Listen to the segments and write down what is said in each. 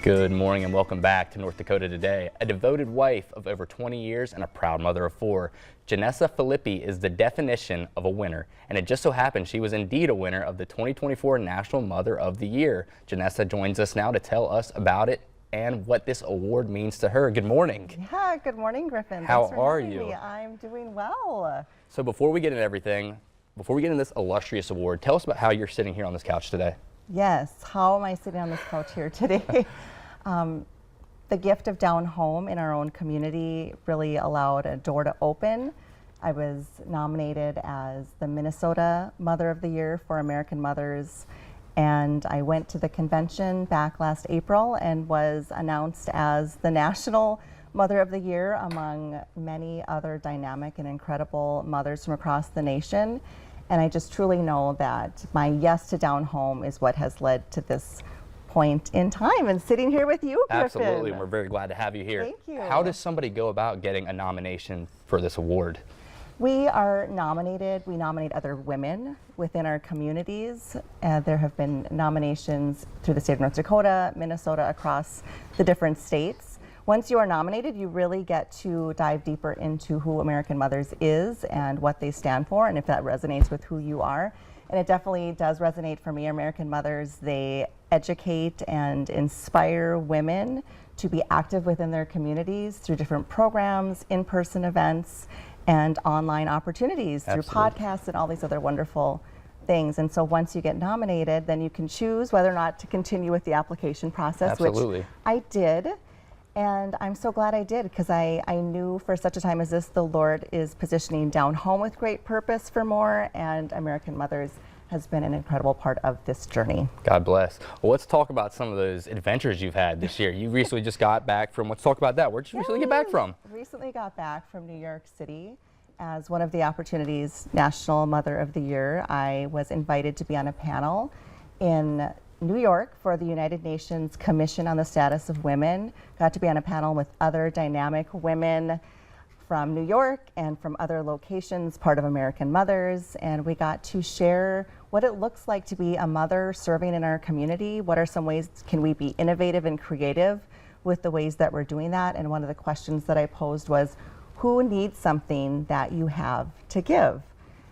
Good morning and welcome back to North Dakota Today. A devoted wife of over 20 years and a proud mother of 4, Janessa Filippi is the definition of a winner. And it just so happens she was indeed a winner of the 2024 National Mother of the Year. Janessa joins us now to tell us about it and what this award means to her. Good morning. Yeah, good morning, Griffin. How Thanks for are having you? me. I'm doing well. So before we get into everything, before we get into this illustrious award, tell us about how you're sitting here on this couch today. Yes, how am I sitting on this couch here today? The gift of down home in our own community really allowed a door to open. I was nominated as the Minnesota Mother of the Year for American Mothers, and I went to the convention back last April and was announced as the National Mother of the Year among many other dynamic and incredible mothers from across the nation. And I just truly know that my yes to down home is what has led to this point in time and sitting here with you, Griffin. Absolutely, and we're very glad to have you here. Thank you. How does somebody go about getting a nomination for this award? We are nominated. We nominate other women within our communities. There have been nominations through the state of North Dakota, Minnesota, across the different states. Once you are nominated, you really get to dive deeper into who American Mothers is and what they stand for, and if that resonates with who you are. And it definitely does resonate for me. American Mothers, they educate and inspire women to be active within their communities through different programs, in-person events, and online opportunities. Absolutely. Through podcasts and all these other wonderful things. And so once you get nominated, then you can choose whether or not to continue with the application process. Absolutely. Which I did. And I'm so glad I did, because I knew for such a time as this, the Lord is positioning down home with great purpose for more, and American Mothers has been an incredible part of this journey. God bless. Well, let's talk about some of those adventures you've had this year. You recently just got back from, let's talk about that. Where'd you recently get back from? Recently got back from New York City. As one of the opportunities, National Mother of the Year, I was invited to be on a panel in New York for the United Nations Commission on the Status of Women. Got to be on a panel with other dynamic women from New York and from other locations, part of American Mothers, and we got to share what it looks like to be a mother serving in our community. What are some ways can we be innovative and creative with the ways that we're doing that? And one of the questions that I posed was, who needs something that you have to give?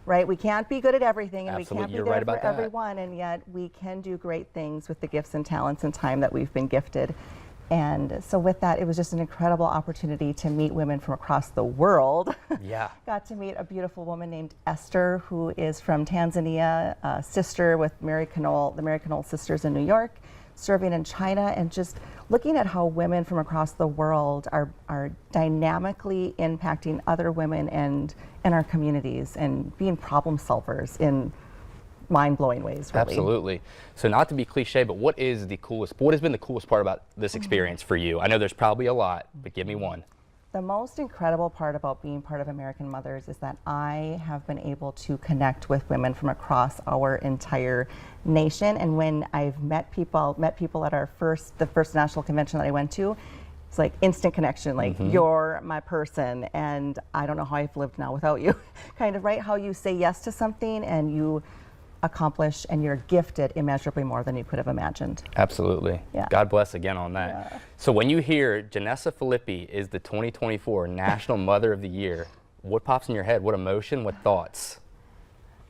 Right? We can't be good at everything, and Absolutely. we can't be You're there right for about that. everyone, and yet we can do great things with the gifts and talents and time that we've been gifted. And so with that, it was just an incredible opportunity to meet women from across the world. Yeah. Got to meet a beautiful woman named Esther, who is from Tanzania, a sister with the Mary Knoll Sisters in New York, serving in China, and just looking at how women from across the world are dynamically impacting other women and in our communities and being problem solvers in mind-blowing ways, really. Absolutely. So not to be cliche, but what has been the coolest part about this experience for you? I know there's probably a lot, but give me one. The most incredible part about being part of American Mothers is that I have been able to connect with women from across our entire nation. And when I've met people at the first national convention that I went to, it's like instant connection, like you're my person, and I don't know how I've lived now without you. Kind of, right? How you say yes to something and you accomplish, and you're gifted immeasurably more than you could have imagined. Absolutely. Yeah. God bless again on that. Yeah. So when you hear Janessa Filippi is the 2024 National Mother of the Year, what pops in your head? What emotion? What thoughts?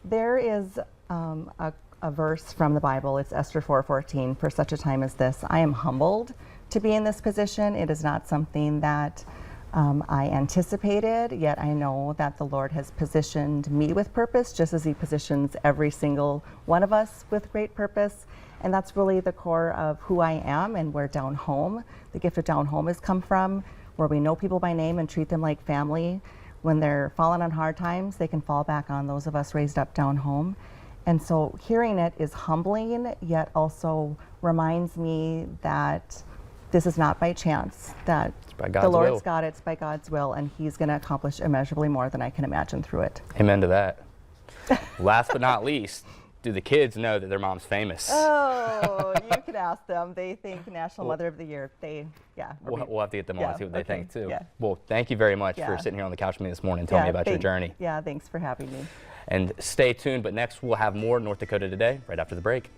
There is a verse from the Bible. It's Esther 4:14. For such a time as this, I am humbled to be in this position. It is not something that I anticipated, yet I know that the Lord has positioned me with purpose, just as He positions every single one of us with great purpose. And that's really the core of who I am and where down home, the gift of down home, has come from, where we know people by name and treat them like family. When they're falling on hard times, they can fall back on those of us raised up down home. And so hearing it is humbling, yet also reminds me that this is not by chance, that the Lord's got it, it's by God's will, and He's going to accomplish immeasurably more than I can imagine through it. Amen to that. Last but not least, do the kids know that their mom's famous? Oh, you can ask them. They think National Mother of the Year. We'll have to get them on and see what they think too. Yeah. Well, thank you very much for sitting here on the couch with me this morning and telling me about your journey. Yeah, thanks for having me. And stay tuned, but next we'll have more North Dakota Today right after the break.